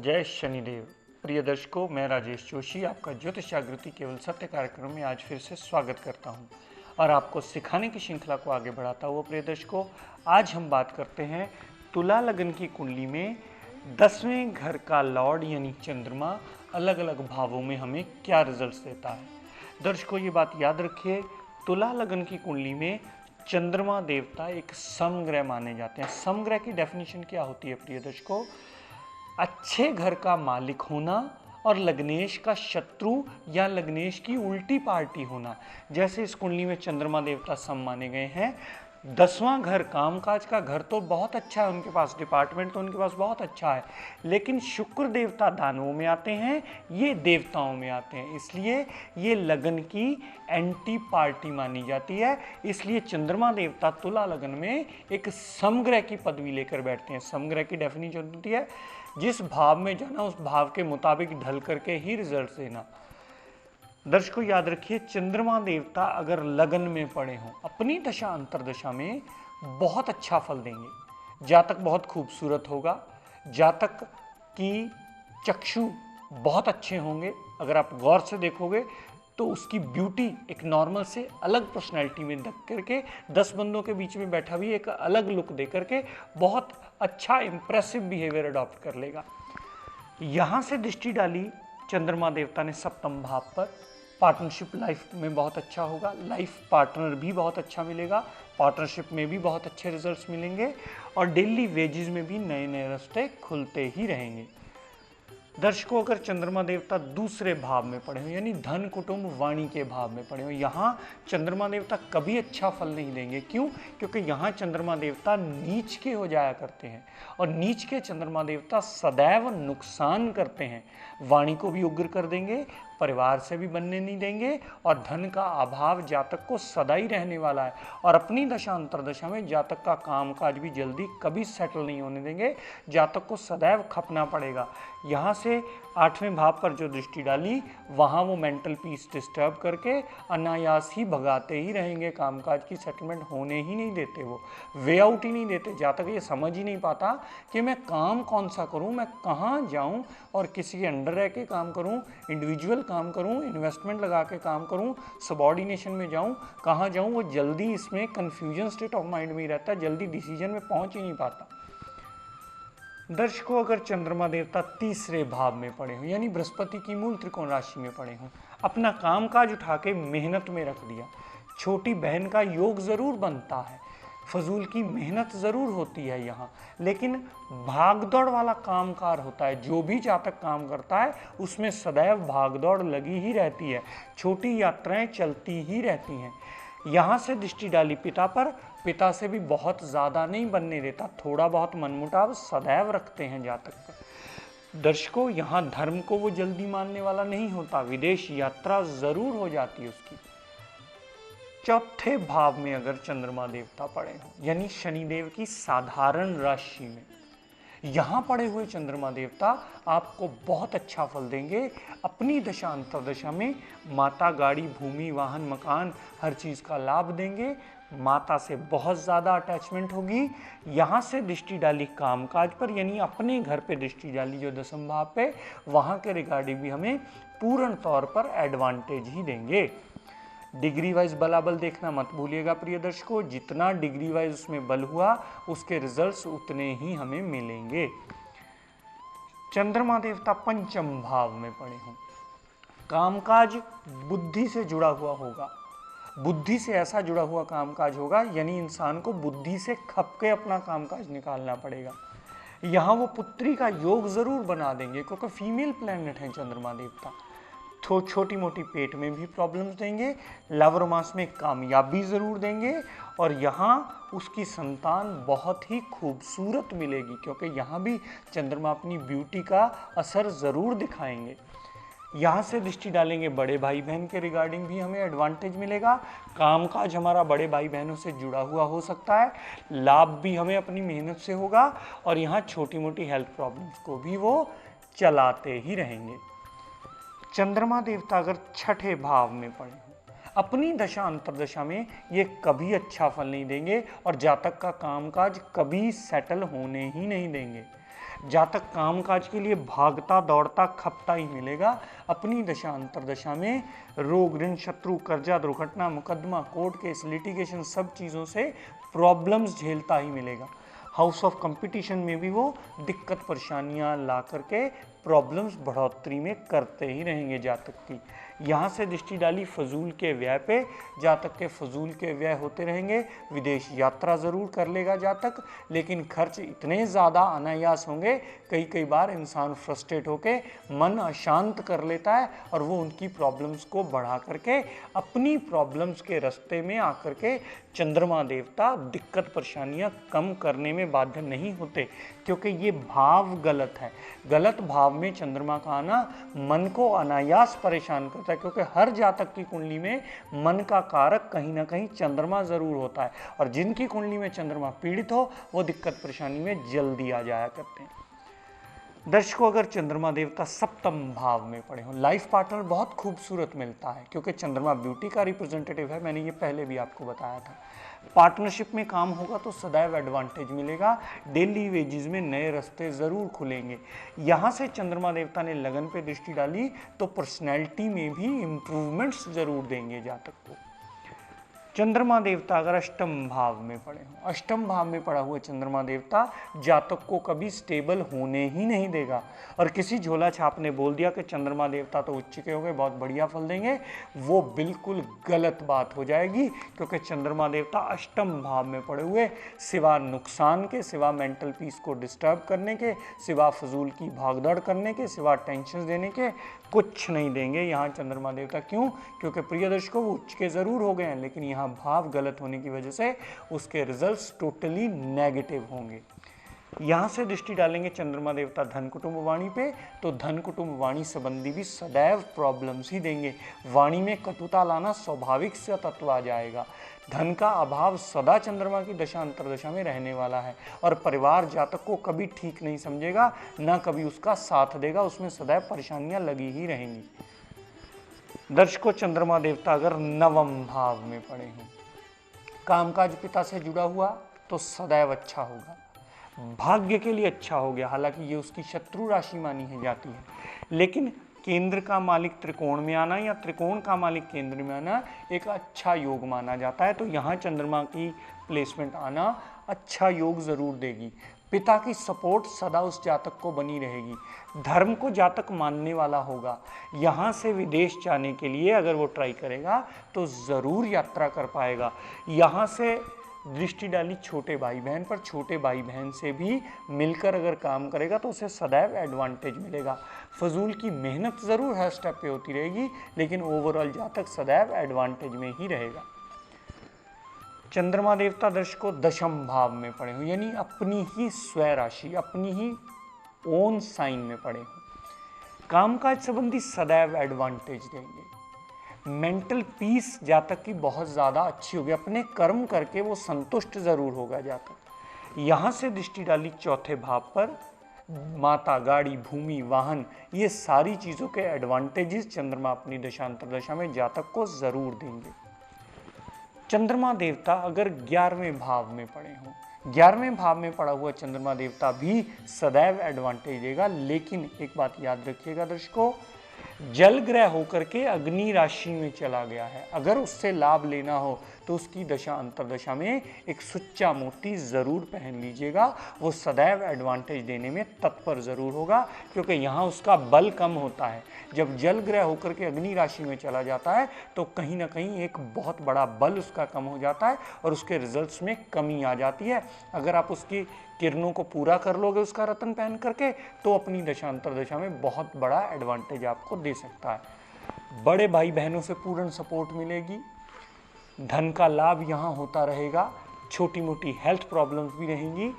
जय शनिदेव। प्रिय दर्शकों, मैं राजेश जोशी आपका ज्योतिष जागृति केवल सत्य कार्यक्रम में आज फिर से स्वागत करता हूं और आपको सिखाने की श्रृंखला को आगे बढ़ाता हुआ प्रिय दर्शकों, आज हम बात करते हैं तुला लगन की कुंडली में 10वें घर का लॉर्ड यानी चंद्रमा अलग अलग भावों में हमें क्या रिजल्ट्स देता है। दर्शकों, ये बात याद रखिए, तुला लगन की कुंडली में चंद्रमा देवता एक समग्रह माने जाते हैं। समग्रह की डेफिनेशन क्या होती है प्रिय दर्शकों? अच्छे घर का मालिक होना और लग्नेश का शत्रु या लग्नेश की उल्टी पार्टी होना। जैसे इस कुंडली में चंद्रमा देवता सम माने गए हैं। 10वां घर कामकाज का घर तो बहुत अच्छा है, उनके पास डिपार्टमेंट तो उनके पास बहुत अच्छा है, लेकिन शुक्र देवता दानवों में आते हैं, ये देवताओं में आते हैं, इसलिए ये लगन की एंटी पार्टी मानी जाती है। इसलिए चंद्रमा देवता तुला लगन में एक समग्रह की पदवी लेकर बैठते हैं। समग्रह की डेफिनेशन होती है जिस भाव में जाना उस भाव के मुताबिक ढल करके ही रिजल्ट देना। दर्शकों याद रखिए, चंद्रमा देवता अगर लगन में पड़े हों अपनी दशा अंतरदशा में बहुत अच्छा फल देंगे। जातक बहुत खूबसूरत होगा, जातक की चक्षु बहुत अच्छे होंगे। अगर आप गौर से देखोगे तो उसकी ब्यूटी एक नॉर्मल से अलग पर्सनैलिटी में देख करके 10 बंदों के बीच में बैठा भी एक अलग लुक दे करके बहुत अच्छा इंप्रेसिव बिहेवियर अडॉप्ट कर लेगा। यहाँ से दृष्टि डाली चंद्रमा देवता ने सप्तम भाव पर। पार्टनरशिप लाइफ में बहुत अच्छा होगा, लाइफ पार्टनर भी बहुत अच्छा मिलेगा, पार्टनरशिप में भी बहुत अच्छे रिजल्ट्स मिलेंगे और डेली वेजेस में भी नए नए रास्ते खुलते ही रहेंगे। दर्शकों, अगर चंद्रमा देवता दूसरे भाव में पड़े हो यानी धन कुटुंब वाणी के भाव में पड़े हो, यहाँ चंद्रमा देवता कभी अच्छा फल नहीं देंगे। क्यों? क्योंकि यहाँ चंद्रमा देवता नीच के हो जाया करते हैं और नीच के चंद्रमा देवता सदैव नुकसान करते हैं। वाणी को भी उग्र कर देंगे, परिवार से भी बनने नहीं देंगे और धन का अभाव जातक को सदा ही रहने वाला है और अपनी दशा अंतरदशा में जातक का कामकाज भी जल्दी कभी सेटल नहीं होने देंगे। जातक को सदैव खपना पड़ेगा। यहाँ से 8वें भाव पर जो दृष्टि डाली वहाँ वो मेंटल पीस डिस्टर्ब करके अनायास ही भगाते ही रहेंगे। कामकाज की सेटलमेंट होने ही नहीं देते, वो वे आउट ही नहीं देते। जातक ये समझ ही नहीं पाता कि मैं काम कौन सा करूं, मैं कहाँ जाऊं और किसी के अंडर रह के काम करूं, इंडिविजुअल काम करूं, इन्वेस्टमेंट लगा के काम करूं, सबॉर्डिनेशन में जाऊं, कहाँ जाऊं। वो जल्दी इसमें कन्फ्यूजन स्टेट ऑफ माइंड में ही रहता है, जल्दी डिसीजन में पहुंच ही नहीं पाता। दर्शकों, अगर चंद्रमा देवता तीसरे भाव में पड़े हो यानी बृहस्पति की मूल त्रिकोण राशि में पड़े हो, अपना कामकाज उठा के मेहनत में रख दिया, छोटी बहन का योग जरूर बनता है, फजूल की मेहनत जरूर होती है यहाँ, लेकिन भागदौड़ वाला कामकार होता है। जो भी जातक काम करता है उसमें सदैव भागदौड़ लगी ही रहती है, छोटी यात्राएं चलती ही रहती हैं। यहाँ से दृष्टि डाली पिता पर, पिता से भी बहुत ज़्यादा नहीं बनने देता, थोड़ा बहुत मनमुटाव सदैव रखते हैं जातक पर। दर्शकों, यहाँ धर्म को वो जल्दी मानने वाला नहीं होता, विदेश यात्रा जरूर हो जाती है उसकी। चौथे भाव में अगर चंद्रमा देवता पड़े हो यानी शनिदेव की साधारण राशि में, यहाँ पड़े हुए चंद्रमा देवता आपको बहुत अच्छा फल देंगे। अपनी दशा अंतरदशा में माता, गाड़ी, भूमि, वाहन, मकान हर चीज़ का लाभ देंगे। माता से बहुत ज़्यादा अटैचमेंट होगी। यहाँ से दृष्टि डाली कामकाज पर यानी अपने घर पे दृष्टि डाली जो 10वें भाव पे, वहाँ के रिगार्डिंग भी हमें पूर्ण तौर पर एडवांटेज ही देंगे। डिग्री वाइज बलाबल देखना मत भूलिएगा प्रिय दर्शकों, जितना डिग्री वाइज उसमें बल हुआ उसके रिजल्ट्स उतने ही हमें मिलेंगे। चंद्रमा देवता पंचम भाव में पड़े हों, कामकाज बुद्धि से जुड़ा हुआ होगा, बुद्धि से ऐसा जुड़ा हुआ कामकाज होगा यानी इंसान को बुद्धि से खप के अपना कामकाज निकालना पड़ेगा। यहाँ वो पुत्री का योग जरूर बना देंगे क्योंकि फीमेल प्लैनेट है चंद्रमा देवता। छोटी मोटी पेट में भी प्रॉब्लम्स देंगे, लव रोमांस में कामयाबी ज़रूर देंगे और यहाँ उसकी संतान बहुत ही खूबसूरत मिलेगी क्योंकि यहाँ भी चंद्रमा अपनी ब्यूटी का असर ज़रूर दिखाएंगे। यहाँ से दृष्टि डालेंगे बड़े भाई बहन के रिगार्डिंग भी हमें एडवांटेज मिलेगा। कामकाज हमारा बड़े भाई बहनों से जुड़ा हुआ हो सकता है, लाभ भी हमें अपनी मेहनत से होगा और यहाँ छोटी मोटी हेल्थ प्रॉब्लम्स को भी वो चलाते ही रहेंगे। चंद्रमा देवता अगर छठे भाव में पड़े हो, अपनी दशा अंतर्दशा में ये कभी अच्छा फल नहीं देंगे और जातक का कामकाज कभी सेटल होने ही नहीं देंगे। जातक कामकाज के लिए भागता दौड़ता खपता ही मिलेगा। अपनी दशा अंतर्दशा में रोग, ऋण, शत्रु, कर्जा, दुर्घटना, मुकदमा, कोर्ट केस, लिटिगेशन, सब चीज़ों से प्रॉब्लम्स झेलता ही मिलेगा। हाउस ऑफ कंपटीशन में भी वो दिक्कत परेशानियां ला करके प्रॉब्लम्स बढ़ोतरी में करते ही रहेंगे जातक की। यहाँ से दृष्टि डाली फजूल के व्यय पे, जातक के फजूल के व्यय होते रहेंगे। विदेश यात्रा ज़रूर कर लेगा जातक, लेकिन खर्च इतने ज़्यादा अनायास होंगे, कई बार इंसान फ्रस्ट्रेट होके मन अशांत कर लेता है और वो उनकी प्रॉब्लम्स को बढ़ा करके अपनी प्रॉब्लम्स के रास्ते में आकर के चंद्रमा देवता दिक्कत परेशानियां कम करने में बाध्य नहीं होते, क्योंकि ये भाव गलत है। गलत भाव में चंद्रमा का आना मन को अनायास परेशान करता है, क्योंकि हर जातक की कुंडली में मन का कारक कहीं ना कहीं चंद्रमा जरूर होता है, और जिनकी कुंडली में चंद्रमा पीड़ित हो वो दिक्कत परेशानी में जल्दी आ जाया करते हैं। दर्शकों, अगर चंद्रमा देवता सप्तम भाव में पड़े हो, लाइफ पार्टनर बहुत खूबसूरत मिलता है, क्योंकि चंद्रमा ब्यूटी का रिप्रेजेंटेटिव है। मैंने ये पहले भी आपको बताया था। पार्टनरशिप में काम होगा तो सदैव एडवांटेज मिलेगा। डेली वेजेस में नए रास्ते जरूर खुलेंगे। यहाँ से चंद्रमा देवता ने लगन पे दृष्टि डाली तो पर्सनैलिटी में भी इम्प्रूवमेंट्स जरूर देंगे जातक को। चंद्रमा देवता अगर अष्टम भाव में पड़े हो, अष्टम भाव में पड़ा हुआ चंद्रमा देवता जातक को कभी स्टेबल होने ही नहीं देगा। और किसी झोला छाप ने बोल दिया कि चंद्रमा देवता तो उच्च के हो गए, बहुत बढ़िया फल देंगे, वो बिल्कुल गलत बात हो जाएगी। क्योंकि चंद्रमा देवता अष्टम भाव में पड़े हुए सिवा नुकसान के, सिवा मेंटल पीस को डिस्टर्ब करने के, सिवा फजूल की भागदौड़ करने के, सिवा टेंशन देने के कुछ नहीं देंगे यहाँ चंद्रमा देवता। क्यों? क्योंकि प्रिय दर्शकों, वो उच्च के जरूर हो गए हैं, लेकिन यहाँ भाव गलत होने की वजह से उसके रिजल्ट्स टोटली नेगेटिव होंगे। यहाँ से दृष्टि डालेंगे चंद्रमा देवता धन कुटुंब वाणी पे, तो धन कुटुंब वाणी संबंधी भी सदैव प्रॉब्लम्स ही देंगे। वाणी में कटुता लाना स्वाभाविक से तत्व आ जाएगा। धन का अभाव सदा चंद्रमा की दशा अंतर्दशा में रहने वाला है, और परिवार जातक को कभी ठीक नहीं समझेगा, ना कभी उसका साथ देगा, उसमें सदैव परेशानियां लगी ही रहेंगी। दर्शकों, चंद्रमा देवता अगर नवम भाव में पड़े हों, कामकाज पिता से जुड़ा हुआ तो सदैव अच्छा होगा, भाग्य के लिए अच्छा हो गया। हालांकि ये उसकी शत्रु राशि मानी है जाती है, लेकिन केंद्र का मालिक त्रिकोण में आना या त्रिकोण का मालिक केंद्र में आना एक अच्छा योग माना जाता है। तो यहाँ चंद्रमा की प्लेसमेंट आना अच्छा योग जरूर देगी। पिता की सपोर्ट सदा उस जातक को बनी रहेगी। धर्म को जातक मानने वाला होगा। यहाँ से विदेश जाने के लिए अगर वो ट्राई करेगा तो ज़रूर यात्रा कर पाएगा। यहाँ से दृष्टि डाली छोटे भाई बहन पर, छोटे भाई बहन से भी मिलकर अगर काम करेगा तो उसे सदैव एडवांटेज मिलेगा। फजूल की मेहनत ज़रूर हर स्टेप पे होती रहेगी, लेकिन ओवरऑल जातक सदैव एडवांटेज में ही रहेगा। चंद्रमा देवता दर्शकों दशम भाव में पड़े हो, यानी अपनी ही स्वय राशि, अपनी ही ओन साइन में पड़े हो, कामकाज संबंधी सदैव एडवांटेज देंगे। मेंटल पीस जातक की बहुत ज़्यादा अच्छी होगी। अपने कर्म करके वो संतुष्ट ज़रूर होगा जातक। यहाँ से दृष्टि डाली चौथे भाव पर, माता, गाड़ी, भूमि, वाहन, ये सारी चीज़ों के एडवांटेजेस चंद्रमा अपनी दशांतर दशा में जातक को ज़रूर देंगे। चंद्रमा देवता अगर 11वें भाव में पड़े हों, 11वें भाव में पड़ा हुआ चंद्रमा देवता भी सदैव एडवांटेज देगा। लेकिन एक बात याद रखिएगा दर्शकों, जल ग्रह होकर के अग्नि राशि में चला गया है। अगर उससे लाभ लेना हो तो उसकी दशा अंतर्दशा में एक सुच्चा मोती ज़रूर पहन लीजिएगा। वो सदैव एडवांटेज देने में तत्पर ज़रूर होगा, क्योंकि यहाँ उसका बल कम होता है। जब जल ग्रह होकर के अग्नि राशि में चला जाता है तो कहीं ना कहीं एक बहुत बड़ा बल उसका कम हो जाता है और उसके रिजल्ट्स में कमी आ जाती है। अगर आप उसकी किरणों को पूरा कर लोगे उसका रत्न पहन करके, तो अपनी दशांतर दशा में बहुत बड़ा एडवांटेज आपको दे सकता है। बड़े भाई बहनों से पूर्ण सपोर्ट मिलेगी, धन का लाभ यहाँ होता रहेगा, छोटी मोटी हेल्थ प्रॉब्लम्स भी रहेंगी।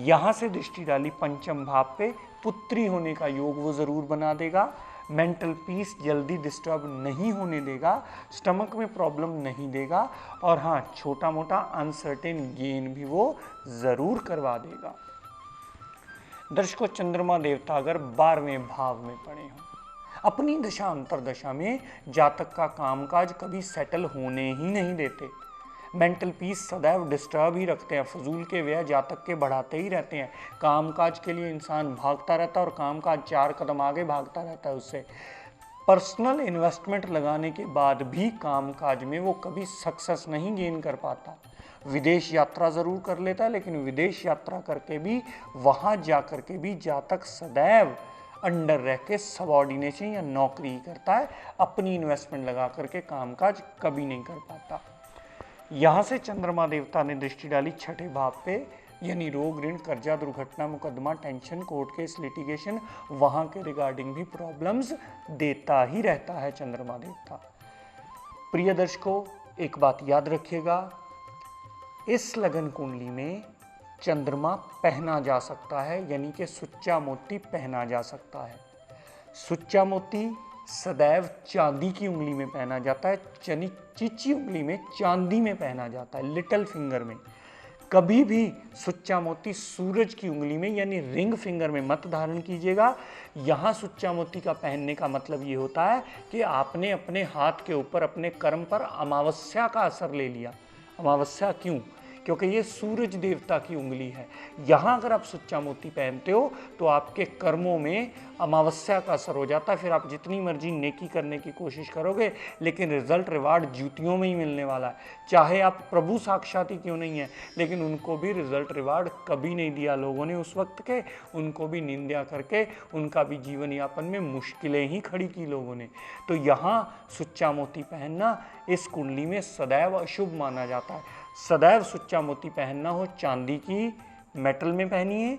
यहाँ से दृष्टि डाली पंचम भाव पे, पुत्री होने का योग वो ज़रूर बना देगा। मेंटल पीस जल्दी डिस्टर्ब नहीं होने देगा, स्टमक में प्रॉब्लम नहीं देगा, और हाँ, छोटा मोटा अनसर्टेन गेन भी वो ज़रूर करवा देगा। दर्शकों, चंद्रमा देवता अगर 12वें भाव में पड़े हों, अपनी दशा अंतरदशा में जातक का कामकाज कभी सेटल होने ही नहीं देते। मेंटल पीस सदैव डिस्टर्ब ही रखते हैं, फजूल के व्यय जातक के बढ़ाते ही रहते हैं। कामकाज के लिए इंसान भागता रहता है और कामकाज 4 कदम आगे भागता रहता है उससे। पर्सनल इन्वेस्टमेंट लगाने के बाद भी कामकाज में वो कभी सक्सेस नहीं गेन कर पाता। विदेश यात्रा ज़रूर कर लेता है, लेकिन विदेश यात्रा करके भी वहाँ जा कर के भी जातक सदैव अंडर रह के सबॉर्डिनेशन या नौकरी ही करता है, अपनी इन्वेस्टमेंट लगा करके कामकाज कभी नहीं कर पाता। यहाँ से चंद्रमा देवता ने दृष्टि डाली छठे भाव पे, यानी रोग, ऋण, कर्जा, दुर्घटना, मुकदमा, टेंशन, कोर्ट केस, लिटिगेशन, वहाँ के रिगार्डिंग भी प्रॉब्लम्स देता ही रहता है चंद्रमा देवता। प्रिय दर्शकों, एक बात याद रखिएगा, इस लगन कुंडली में चंद्रमा पहना जा सकता है, यानी कि सुच्चा मोती पहना जा सकता है। सुच्चा मोती सदैव चांदी की उंगली में पहना जाता है, चीची उंगली में चांदी में पहना जाता है, लिटिल फिंगर में। कभी भी सुच्चा मोती सूरज की उंगली में यानी रिंग फिंगर में मत धारण कीजिएगा। यहाँ सुच्चा मोती का पहनने का मतलब ये होता है कि आपने अपने हाथ के ऊपर अपने कर्म पर अमावस्या का असर ले लिया। अमावस्या क्यों? क्योंकि ये सूरज देवता की उंगली है। यहाँ अगर आप सुच्चा मोती पहनते हो तो आपके कर्मों में अमावस्या का असर हो जाता है। फिर आप जितनी मर्जी नेकी करने की कोशिश करोगे, लेकिन रिजल्ट रिवार्ड जूतियों में ही मिलने वाला है। चाहे आप प्रभु साक्षात ही क्यों नहीं है, लेकिन उनको भी रिजल्ट रिवार्ड कभी नहीं दिया लोगों ने उस वक्त के, उनको भी निंदा करके उनका भी जीवन यापन में मुश्किलें ही खड़ी की लोगों ने। तो यहाँ सुच्चा मोती पहनना इस कुंडली में सदैव अशुभ माना जाता है। सदैव सुच्चा मोती पहनना हो चांदी की मेटल में पहनिए,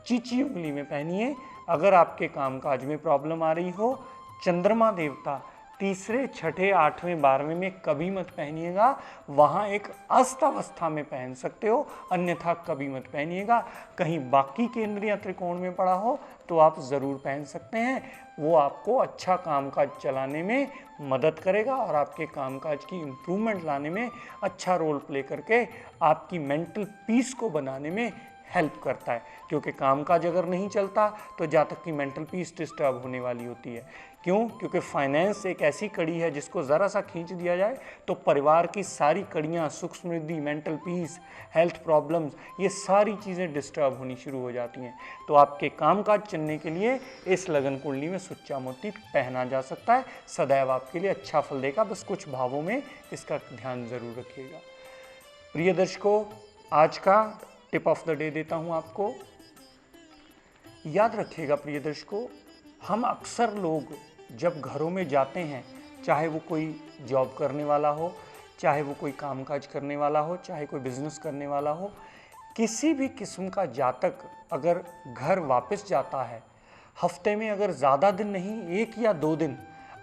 चीची उंगली में पहनिए। अगर आपके कामकाज में प्रॉब्लम आ रही हो, चंद्रमा देवता तीसरे, छठे, 8वें, 12वें में कभी मत पहनिएगा। वहाँ एक अस्त अवस्था में पहन सकते हो, अन्यथा कभी मत पहनिएगा। कहीं बाकी केंद्र या त्रिकोण में पड़ा हो तो आप ज़रूर पहन सकते हैं। वो आपको अच्छा कामकाज चलाने में मदद करेगा और आपके कामकाज की इम्प्रूवमेंट लाने में अच्छा रोल प्ले करके आपकी मेंटल पीस को बनाने में हेल्प करता है। क्योंकि कामकाज अगर नहीं चलता तो जातक की मेंटल पीस डिस्टर्ब होने वाली होती है। क्यों? क्योंकि फाइनेंस एक ऐसी कड़ी है जिसको ज़रा सा खींच दिया जाए तो परिवार की सारी कड़ियाँ, सुख समृद्धि, मेंटल पीस, हेल्थ प्रॉब्लम्स, ये सारी चीज़ें डिस्टर्ब होनी शुरू हो जाती हैं। तो आपके कामकाज चलने के लिए इस लगन कुंडली में सुच्चा मोती पहना जा सकता है। सदैव आपके लिए अच्छा फल देगा, बस कुछ भावों में इसका ध्यान ज़रूर रखिएगा। प्रिय दर्शकों, आज का टिप ऑफ द डे देता हूँ आपको। याद रखिएगा प्रिय दर्शकों, हम अक्सर लोग जब घरों में जाते हैं, चाहे वो कोई जॉब करने वाला हो, चाहे वो कोई कामकाज करने वाला हो, चाहे कोई बिजनेस करने वाला हो, किसी भी किस्म का जातक अगर घर वापस जाता है, हफ्ते में अगर ज़्यादा दिन नहीं, 1 या 2 दिन,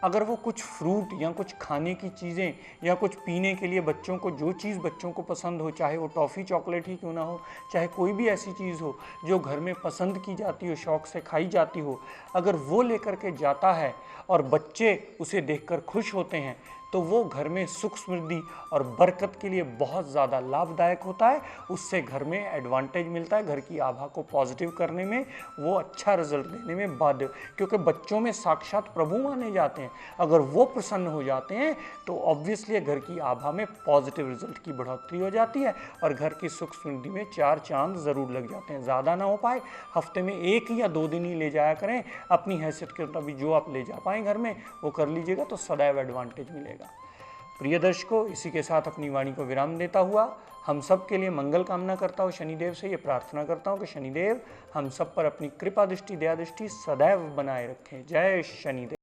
अगर वो कुछ फ्रूट या कुछ खाने की चीज़ें या कुछ पीने के लिए बच्चों को जो चीज़ बच्चों को पसंद हो, चाहे वो टॉफ़ी चॉकलेट ही क्यों ना हो, चाहे कोई भी ऐसी चीज़ हो जो घर में पसंद की जाती हो, शौक़ से खाई जाती हो, अगर वो लेकर के जाता है और बच्चे उसे देखकर खुश होते हैं तो वो घर में सुख समृद्धि और बरकत के लिए बहुत ज़्यादा लाभदायक होता है। उससे घर में एडवांटेज मिलता है, घर की आभा को पॉजिटिव करने में, वो अच्छा रिजल्ट देने में बाध्य, क्योंकि बच्चों में साक्षात प्रभु माने जाते हैं। अगर वो प्रसन्न हो जाते हैं तो ऑब्वियसली घर की आभा में पॉजिटिव रिजल्ट की बढ़ोतरी हो जाती है और घर की सुख समृद्धि में 4 चांद ज़रूर लग जाते हैं। ज़्यादा ना हो पाए, हफ्ते में 1 या 2 दिन ही ले जाया करें। अपनी हैसियत के मुताबिक जो आप ले जा पाएँ घर में वो कर लीजिएगा, तो सदैव एडवांटेज मिलेगा। प्रिय दर्शकों, इसी के साथ अपनी वाणी को विराम देता हुआ हम सब के लिए मंगल कामना करता हूँ। शनिदेव से ये प्रार्थना करता हूँ कि शनिदेव हम सब पर अपनी कृपा दृष्टि, दया दृष्टि सदैव बनाए रखें। जय शनिदेव।